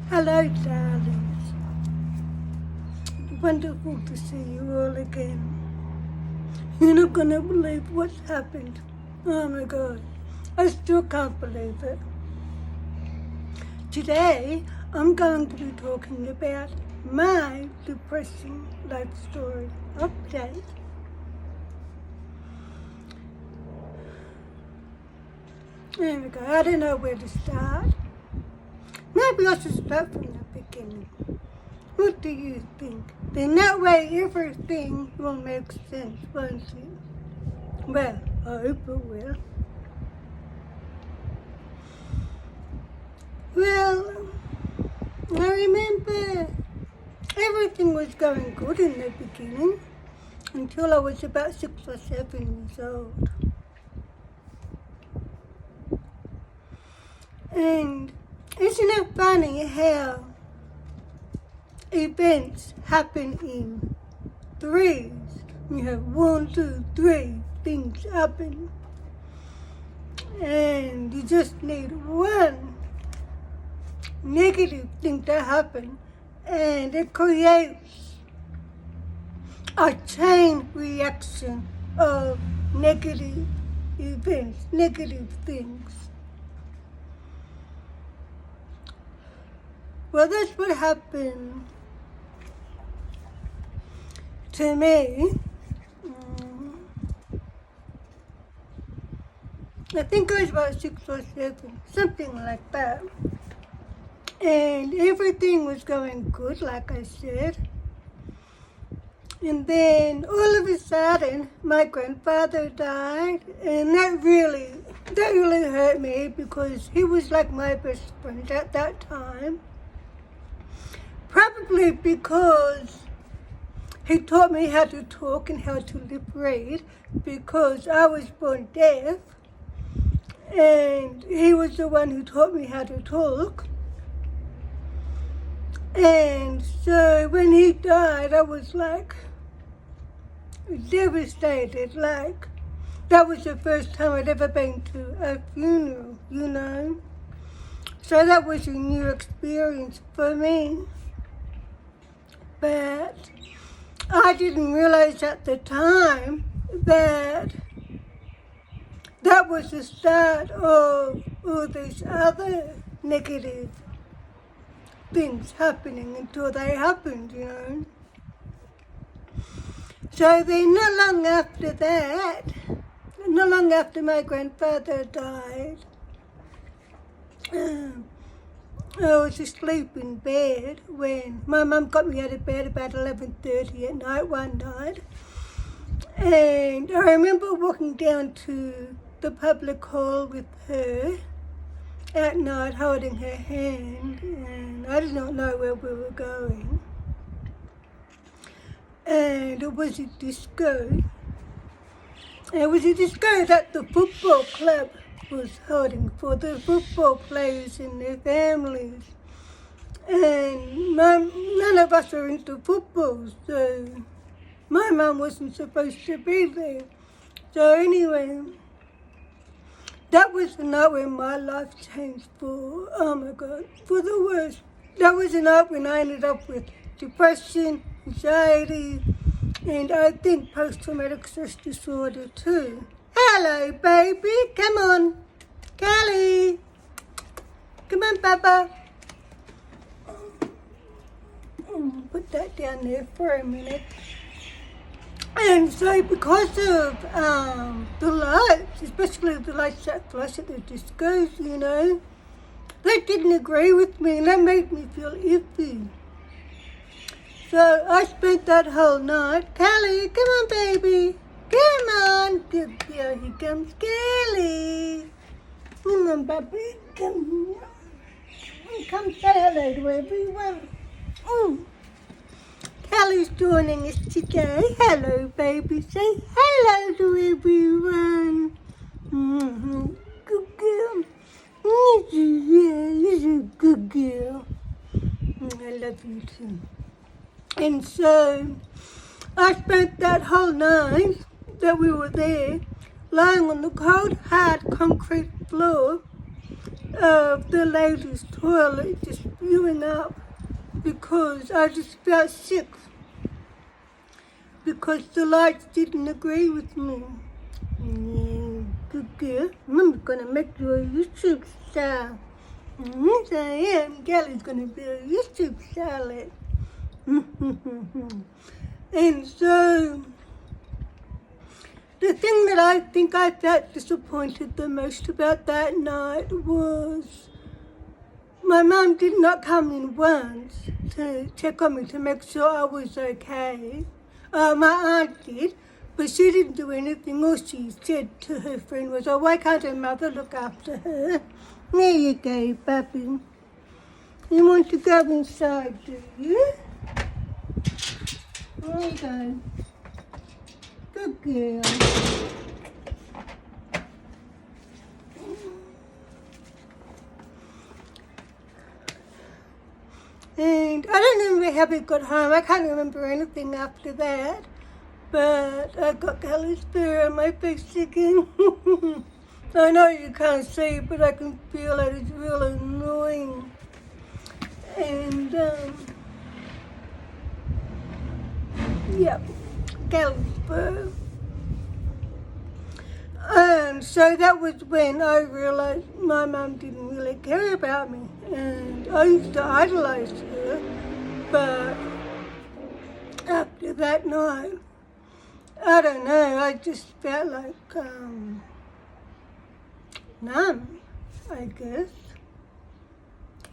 Hello, darlings. Wonderful to see you all again. You're not going to believe what's happened. Oh my God. I still can't believe it. Today, I'm going to be talking about my depressing life story update. There we go. I don't know where to start. Maybe I should start from the beginning. What do you think? Then that way everything will make sense, won't it? Well, I hope it will. Well, I remember everything was going good in the beginning until I was about 6 or 7 years old. And isn't it funny how events happen in threes? You have 1, 2, 3 things happen. And you just need one negative thing to happen. And it creates a chain reaction of negative events, negative things. Well, that's what happened to me. I think I was about 6 or 7, something like that. And everything was going good, like I said. And then all of a sudden, my grandfather died, and that really hurt me because he was like my best friend at that time. Probably because he taught me how to talk and how to lip read, because I was born deaf, and he was the one who taught me how to talk. And so when he died, I was like devastated. Like, that was the first time I'd ever been to a funeral, you know. So that was a new experience for me. But I didn't realize at the time that that was the start of all these other negative things happening until they happened, you know. So then not long after that, not long after my grandfather died, I was asleep in bed when my mum got me out of bed about 11:30 at night one night. And I remember walking down to the public hall with her at night, holding her hand, and I did not know where we were going. And it was a disco. It was a disco that the football club was holding for the football players and their families. And none of us are into football, so my mum wasn't supposed to be there. So anyway, that was the night when my life changed for, oh my God, for the worst. That was the night when I ended up with depression, anxiety, and I think post-traumatic stress disorder too. Hello, baby. Come on. Callie. Come on, Papa. Put that down there for a minute. And so because of the lights, especially the lights that flash at the discos, you know, they didn't agree with me, and that made me feel iffy. So I spent that whole night. Callie, come on, baby. Come on. Good girl. Here comes Callie. Come on, baby. Come here. Come say hello to everyone. Callie's joining us today. Hello, baby. Say hello to everyone. Good girl. You're a good girl. I love you too. And so I spent that whole night that we were there lying on the cold, hard concrete floor of the ladies' toilet just spewing up because I just felt sick because the lights didn't agree with me. Yeah, good girl. I'm gonna make you a YouTube star. Yes, I am. Kelly's gonna be a YouTube star. And so, the thing that I think I felt disappointed the most about that night was my mum did not come in once to check on me to make sure I was okay. My aunt did, but she didn't do anything. All she said to her friend was, oh, why can't her mother look after her? There you go, puppy. You want to go inside, do you? There you go. Good girl. And I don't remember how we got home. I can't remember anything after that. But I got Kelly's fur on my face again. I know you can't see it, but I can feel it. It's really annoying. And, yeah, Kelly's fur. And so that was when I realised my mum didn't really care about me. And I used to idolise her. But after that night, I don't know, I just felt like, numb, I guess.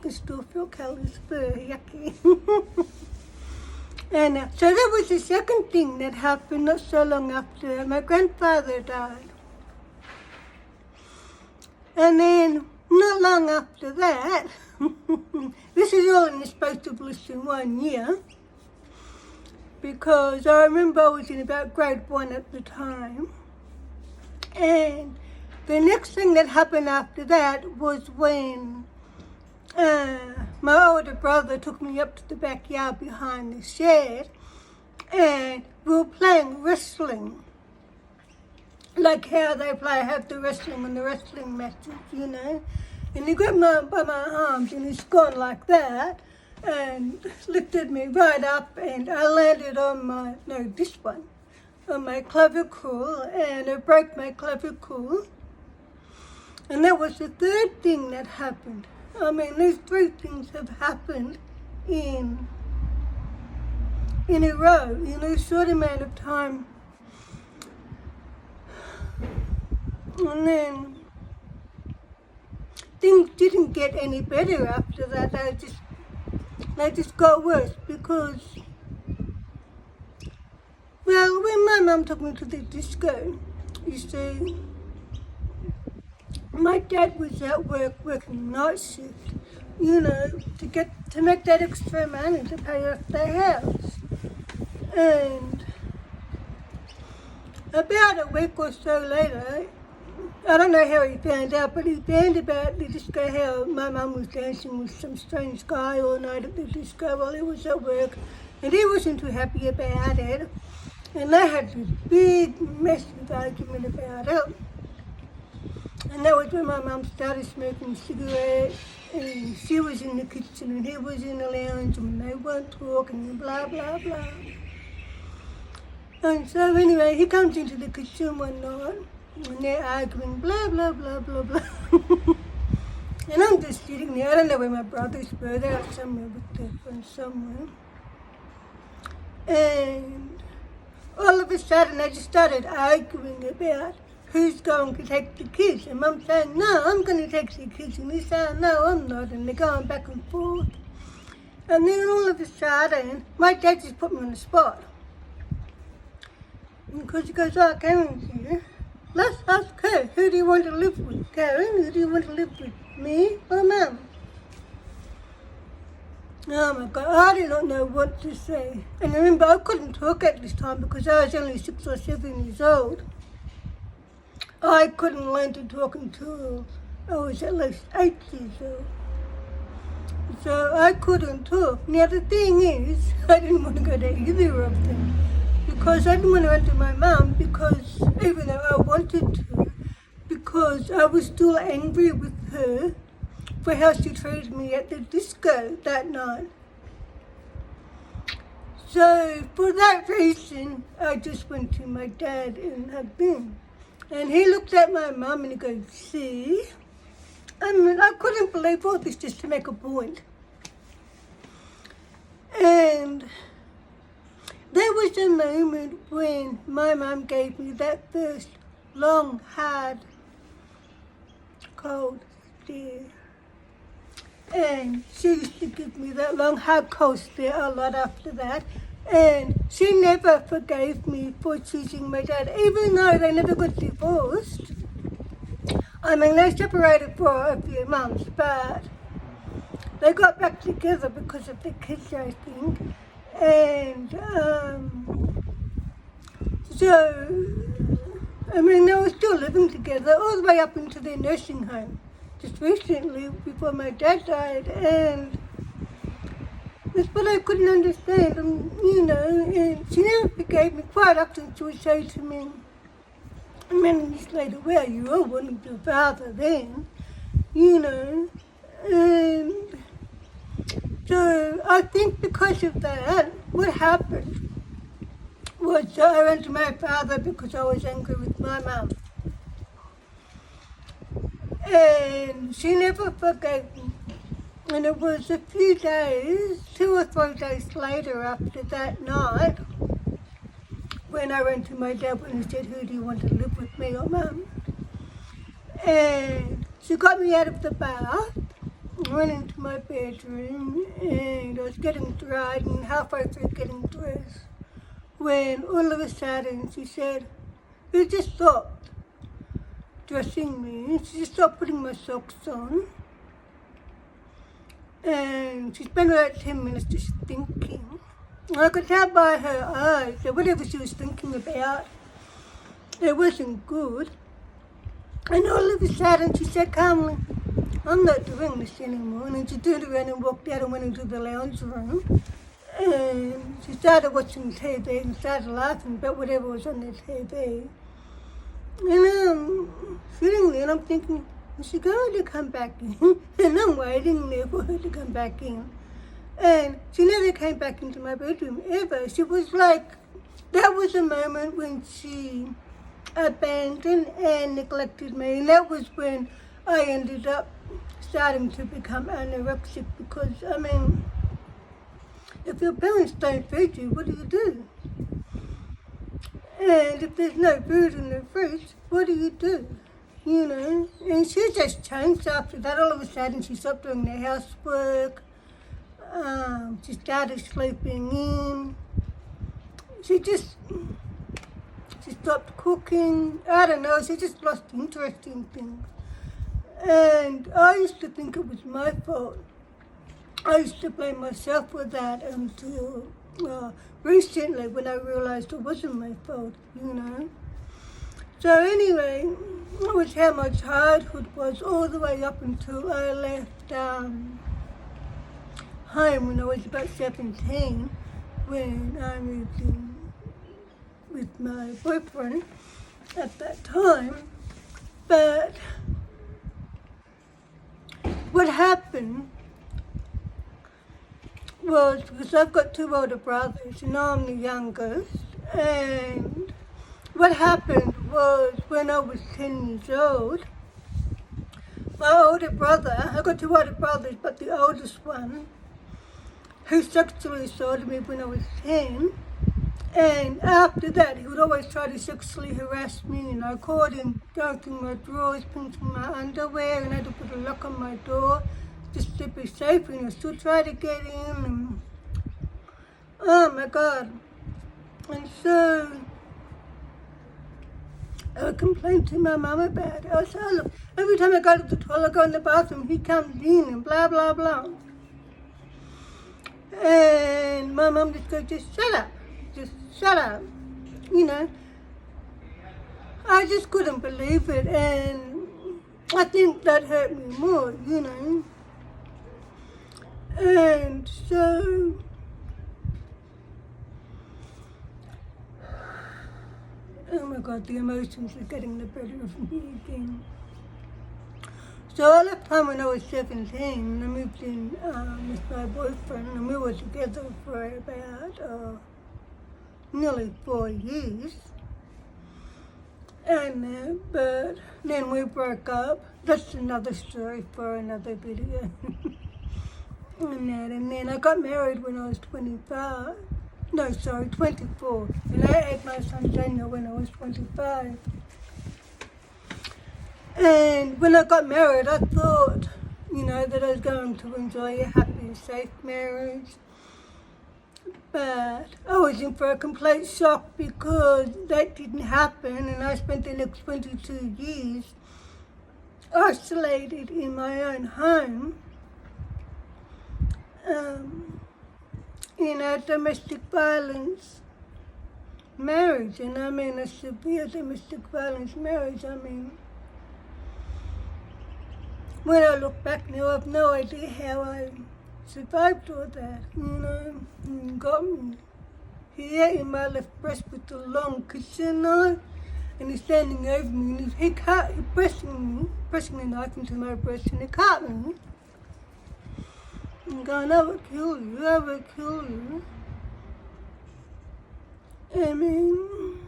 I still feel Kelly's fur, yucky. And so that was the second thing that happened not so long after my grandfather died. And then, not long after that, this is all in the space of less than 1 year, because I remember I was in about grade 1 at the time. And the next thing that happened after that was when my older brother took me up to the backyard behind the shed, and we were playing wrestling. Like how they have the wrestling and the wrestling matches, you know. And he grabbed me by my arms and he's gone like that and lifted me right up, and I landed on my clavicle, and I broke my clavicle. And that was the third thing that happened. I mean, these 3 things have happened in a row, in a short amount of time. And then things didn't get any better after that. They just got worse because, well, when my mum took me to the disco, you see, my dad was at work working night shift, you know, to make that extra money to pay off the house. And about a week or so later, I don't know how he found out, but he found about the disco, how my mum was dancing with some strange guy all night at the disco while he was at work, and he wasn't too happy about it. And they had this big, massive argument about it. And that was when my mum started smoking cigarettes, and she was in the kitchen and he was in the lounge, and they weren't talking and blah, blah, blah. And so anyway, he comes into the kitchen one night, and they're arguing, blah, blah, blah, blah, blah. And I'm just sitting there. I don't know where my brothers were. They're out somewhere with their friends somewhere. And all of a sudden, they just started arguing about who's going to take the kids. And Mum saying, no, I'm going to take the kids. And he's saying, no, I'm not. And they're going back and forth. And then all of a sudden, my dad just put me on the spot. Because he goes, oh, Karen's here. Let's ask her, who do you want to live with? Karen, who do you want to live with? Me or Mum? Oh my God, I did not know what to say. And remember, I couldn't talk at this time because I was only 6 or 7 years old. I couldn't learn to talk until I was at least 8 years old. So I couldn't talk. Now the thing is, I didn't want to go to either of them because I didn't want to run to my mum, because even though I wanted to, because I was still angry with her for how she treated me at the disco that night. So for that reason, I just went to my dad and hugged him. And he looked at my mum and he goes, see? I mean, I couldn't believe all this just to make a point. And there was a moment when my mum gave me that first long, hard, cold stare. And she used to give me that long, hard, cold stare a lot after that. And she never forgave me for choosing my dad, even though they never got divorced. I mean, they separated for a few months, but they got back together because of the kids, I think. And so, I mean, they were still living together all the way up into their nursing home, just recently before my dad died. And that's what I couldn't understand, and she never forgave me. Quite often she would say to me, many years later, well, you all wanted your father then, and so I think because of that, what happened was I went to my father because I was angry with my mum. And she never forgave me. And it was a few days, 2 or 3 days later after that night, when I went to my dad and he said, who do you want to live with, me or mum? And she got me out of the bath, went into my bedroom, and I was getting dried and halfway through getting dressed, when all of a sudden she said, you just stopped dressing me. She just stopped putting my socks on. And she spent about 10 minutes just thinking. And I could tell by her eyes that whatever she was thinking about, it wasn't good. And all of a sudden she said calmly, I'm not doing this anymore. And then she turned around and walked out and went into the lounge room. And she started watching TV and started laughing about whatever was on the TV. And I'm sitting there and I'm thinking, is she going to come back in? And I'm waiting there for her to come back in. And she never came back into my bedroom ever. She was like, that was a moment when she abandoned and neglected me. And that was when I ended up starting to become anorexic because, I mean, if your parents don't feed you, what do? And if there's no food in the fridge, what do? And she just changed after that. All of a sudden, she stopped doing the housework. She started sleeping in. She stopped cooking. I don't know, she just lost interest in things. And I used to think it was my fault. I used to blame myself for that until recently when I realized it wasn't my fault, So anyway, that was how my childhood was all the way up until I left home when I was about 17, when I moved in with my boyfriend at that time. But what happened was, because I've got 2 older brothers and I'm the youngest, and what happened was when I was 10 years old, my older brother, I got 2 older brothers, but the oldest one, who sexually assaulted me when I was 10, and after that he would always try to sexually harass me, and I caught him going through my drawers, pinching my underwear, and I had to put a lock on my door just to be safe, and I still try to get in, and oh my God. And so I would complain to my mum about it. I said, oh, look, every time I go to the toilet, go in the bathroom, he comes in and blah, blah, blah. And my mum just goes, just shut up, I just couldn't believe it, and I think that hurt me more, And so oh my God, the emotions are getting the better of me again. So I left home when I was 17 and I moved in with my boyfriend, and we were together for about nearly 4 years. And but then we broke up. That's another story for another video. And then I got married when I was 24. And I had my son Daniel when I was 25. And when I got married, I thought, that I was going to enjoy a happy and safe marriage. But I was in for a complete shock because that didn't happen, and I spent the next 22 years isolated in my own home in a domestic violence marriage. And I mean a severe domestic violence marriage. I mean, when I look back now, I have no idea how I survived all that, and got me here in my left breast with a long kitchen knife, and he's standing over me, and he's pressing the knife into my breast, and he cut me, and going, I will kill you, I will kill you. I mean,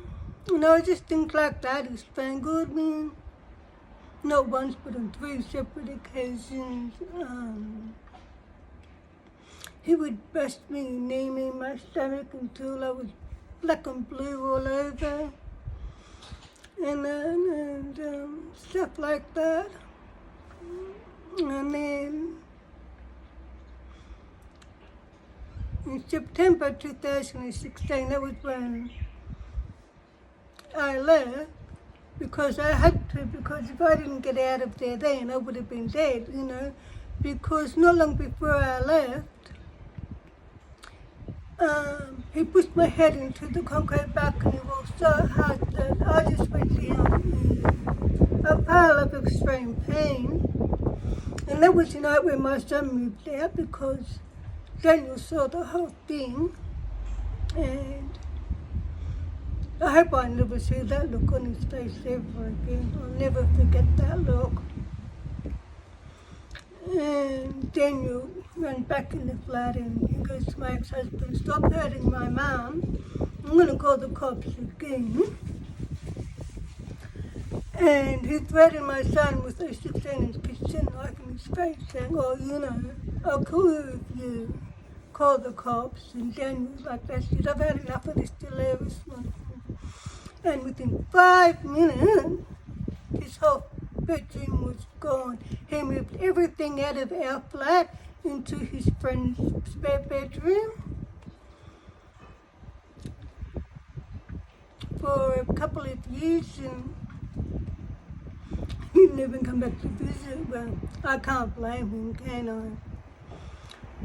just things like that. He strangled me, not once but on 3 separate occasions. He would bust me and knee me in my stomach until I was black and blue all over, and stuff like that. And then in September 2016, that was when I left, because I had to, because if I didn't get out of there then, I would have been dead, because not long before I left, he pushed my head into the concrete balcony wall so hard that I just went down in a pile of extreme pain. And that was the night when my son moved out, because Daniel saw the whole thing. And I hope I never see that look on his face ever again. I'll never forget that look. And Daniel ran back in the flat and he goes to my ex-husband, stop hurting my mum, I'm going to call the cops again. And he threatened my son with a 16-inch kitchen knife in his face, saying, I'll kill you if you call the cops. And Daniel was like, that's it, I've had enough of this delirious one. And within 5 minutes, his whole bedroom was gone. He moved everything out of our flat into his friend's spare bedroom for a couple of years, and he didn't even come back to visit. Well, I can't blame him, can I?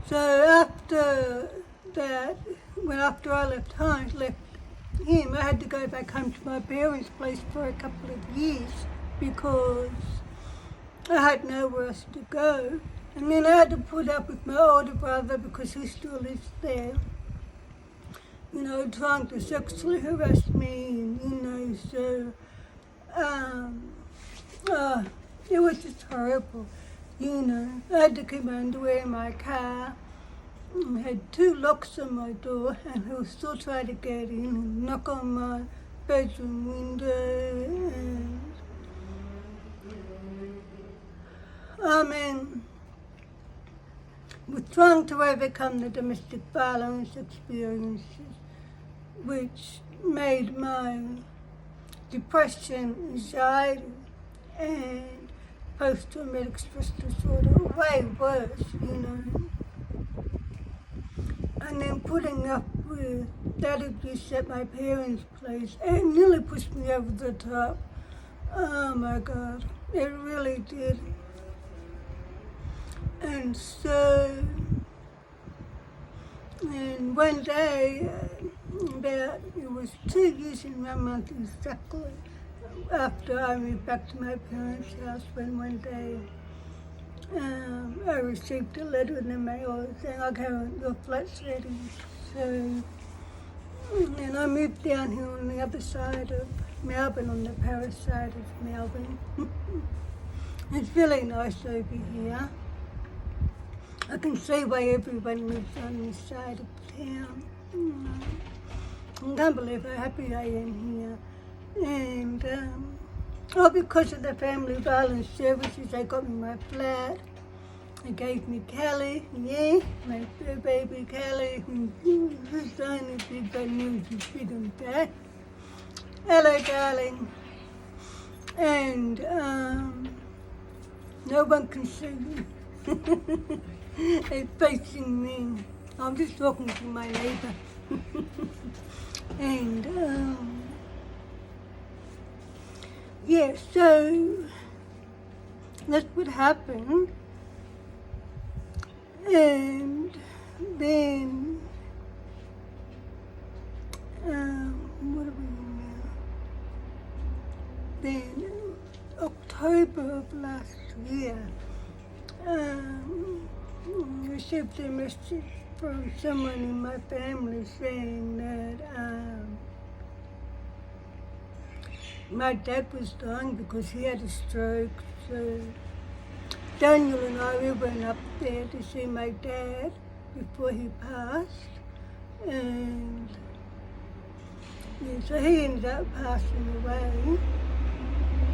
So after that, after I left him, I had to go back home to my parents' place for a couple of years because I had nowhere else to go. And then I had to put up with my older brother because he still lives there, trying to sexually harass me, and, so it was just horrible, I had to keep my underwear in my car. I had 2 locks on my door, and he was still trying to get in and knock on my bedroom window. And I mean, with trying to overcome the domestic violence experiences, which made my depression, anxiety, and post-traumatic stress disorder way worse, And then putting up with that abuse at my parents' place, it nearly pushed me over the top. Oh my God, it really did. And so, and one day, it was 2 years in 1 month exactly after I moved back to my parents' house, when one day I received a letter in the mail saying, okay, your flat's ready. So, and I moved down here on the other side of Melbourne, on the Paris side of Melbourne. It's really nice over here. I can see why everyone lives on this side of town. I can't believe how happy I am here. And because of the family violence services, they got me my flat. They gave me Kelly, my baby Kelly, who's only big bad news is big and bad. Hello, darling. And no one can see me. They're facing me. I'm just talking to my neighbour. And yeah, so that's what happened. And then what are we in now? Then October of last year, received a message from someone in my family saying that my dad was dying because he had a stroke. So Daniel and I, we went up there to see my dad before he passed. And yeah, so he ended up passing away.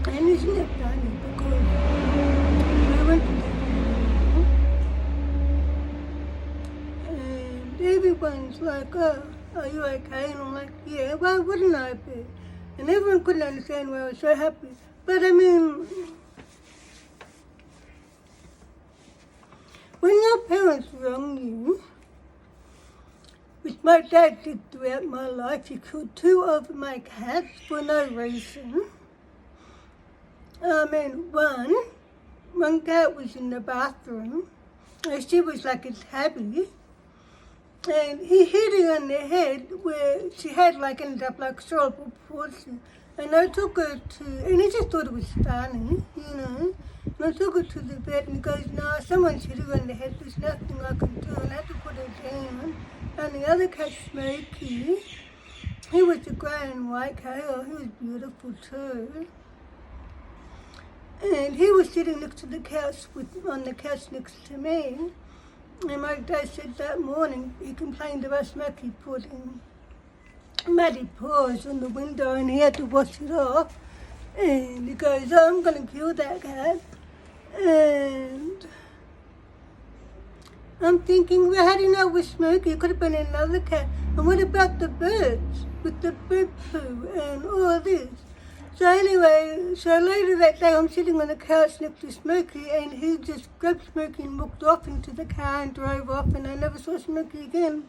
And isn't it funny because we went to the funeral and everyone's like, oh, are you okay? And I'm like, yeah, why wouldn't I be? And everyone couldn't understand why I was so happy. But I mean, when your parents wrong you, which my dad did throughout my life, he killed 2 of my cats for no reason. One cat was in the bathroom, and she was like a tabby, and he hit her on the head where she had ended up like cerebral palsy. And I took her to, and he just thought it was funny, and I took her to the vet, and he goes, no, someone's hit her on the head, there's nothing I can do, and I had to put her down. And the other cat, Smokey, he was a grey and white cat, he was beautiful too. And he was sitting next to the couch, on the couch next to me. And my dad said that morning, he complained about Smokey putting muddy paws on the window and he had to wash it off. And he goes, oh, I'm going to kill that cat. And I'm thinking, well, how do you know it was Smokey? It could have been another cat. And what about the birds with the bird poo and all this? So anyway, so later that day I'm sitting on the couch next to Smokey and he just grabbed Smokey and walked off into the car and drove off and I never saw Smokey again.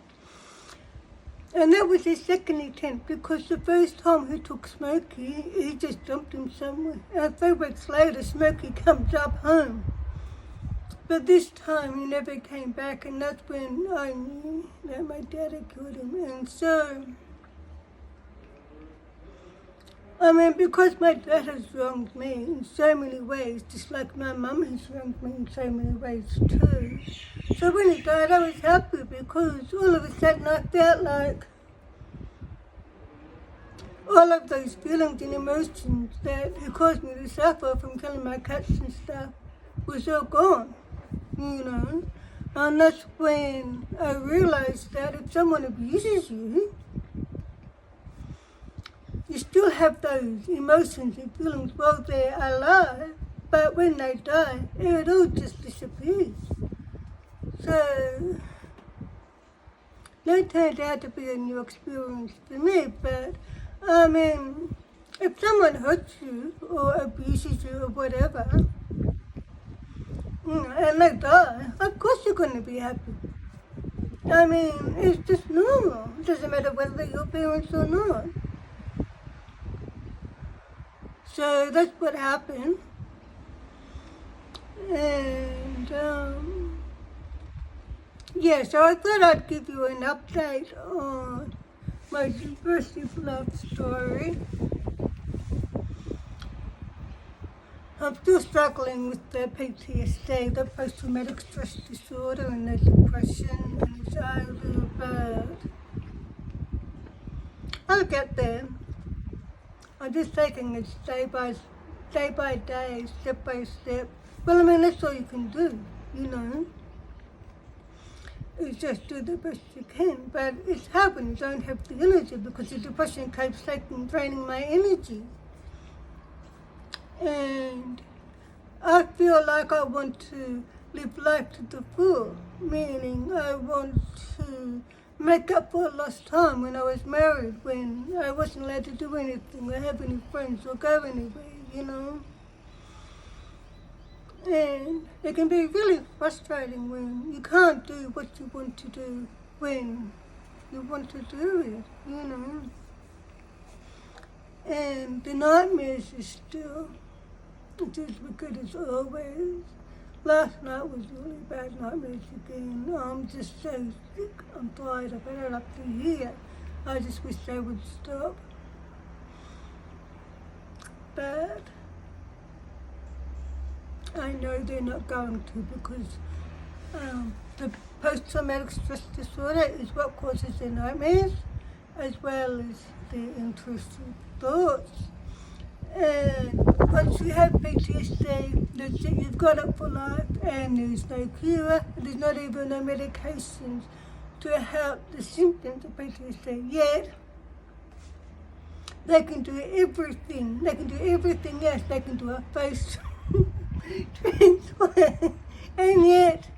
And that was his second attempt because the first time he took Smokey, he just dumped him somewhere. And a few weeks later, Smokey comes up home. But this time he never came back and that's when I knew that my dad had killed him. And so, because my dad has wronged me in so many ways, just like my mum has wronged me in so many ways too. So when he died, I was happy because all of a sudden I felt like all of those feelings and emotions that he caused me to suffer from killing my cats and stuff was all gone, And that's when I realized that if someone abuses you, you still have those emotions and feelings while they're alive, but when they die, it all just disappears. So, that turned out to be a new experience for me, but if someone hurts you or abuses you or whatever, and they die, of course you're going to be happy. It's just normal. It doesn't matter whether they're your parents or not. So that's what happened. And so I thought I'd give you an update on my depressive love story. I'm still struggling with the PTSD, the post-traumatic stress disorder and the depression and anxiety, but I'll get there. I'm just taking it day by day by day, step by step. Well, I mean, that's all you can do, you know. Is just do the best you can. But it's hard when you don't have the energy, because the depression keeps draining my energy. And I feel like I want to live life to the full, meaning I want to make up for lost time when I was married, when I wasn't allowed to do anything or have any friends or go anywhere, you know. And it can be really frustrating when you can't do what you want to do when you want to do it, you know. And the nightmares are still just as wicked as always. Last night was really bad nightmares again. I'm just so sick. I'm tired. I've had it up to here. I just wish they would stop. But I know they're not going to, because the post-traumatic stress disorder is what causes their nightmares, as well as the intrusive thoughts. And once you have PTSD, that's it, you've got it for life, and there's no cure, and there's not even no medications to help the symptoms of PTSD yet. They can do everything. They can do everything else. They can do a face transplant, and yet,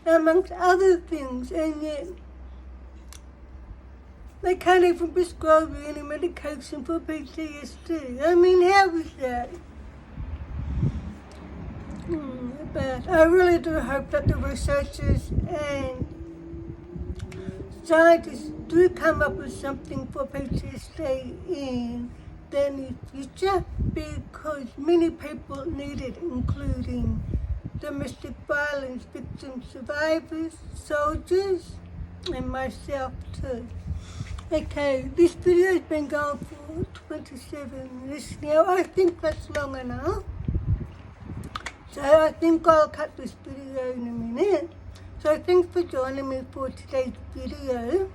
amongst other things, and yet, they can't even prescribe you any medication for PTSD. I mean, how is that? But I really do hope that the researchers and scientists do come up with something for PTSD in the near future, because many people need it, including domestic violence victims, survivors, soldiers, and myself too. Okay, this video has been going for 27 minutes now. I think that's long enough. So I think I'll cut this video in a minute. So thanks for joining me for today's video.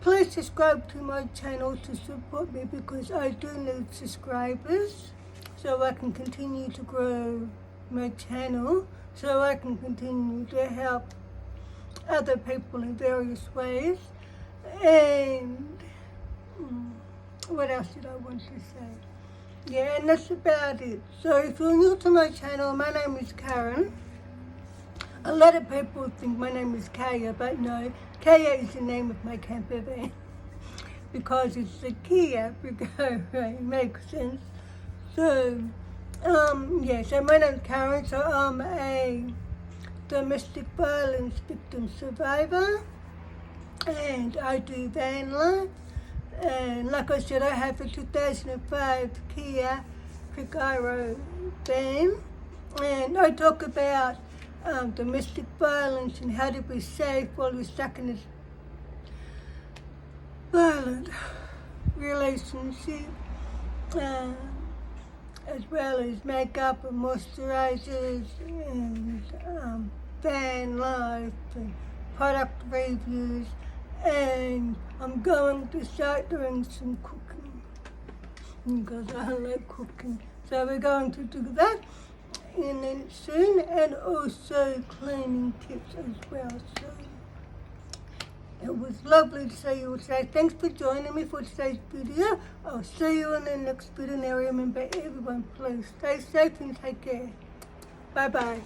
Please subscribe to my channel to support me, because I do need subscribers so I can continue to grow my channel, so I can continue to help other people in various ways. And what else did I want to say? Yeah, and that's about it. So if you're new to my channel, my name is Karen. A lot of people think my name is Kaya, but no, Kaya is the name of my camper van, because it's the Kia Pico, right? Makes sense. So, yeah, so my name's Karen, so I'm a domestic violence victim survivor, and I do van life. And like I said, I have a 2005 Kia Pico van, and I talk about domestic violence and how to be safe while you're stuck in this violent relationship, as well as makeup and moisturizers and van life and product reviews. And I'm going to start doing some cooking, because I like cooking. So we're going to do that and then soon, and also cleaning tips as well. So it was lovely to see you today. Thanks for joining me for today's video. I'll see you in the next video. Now remember, everyone, please stay safe and take care. Bye bye.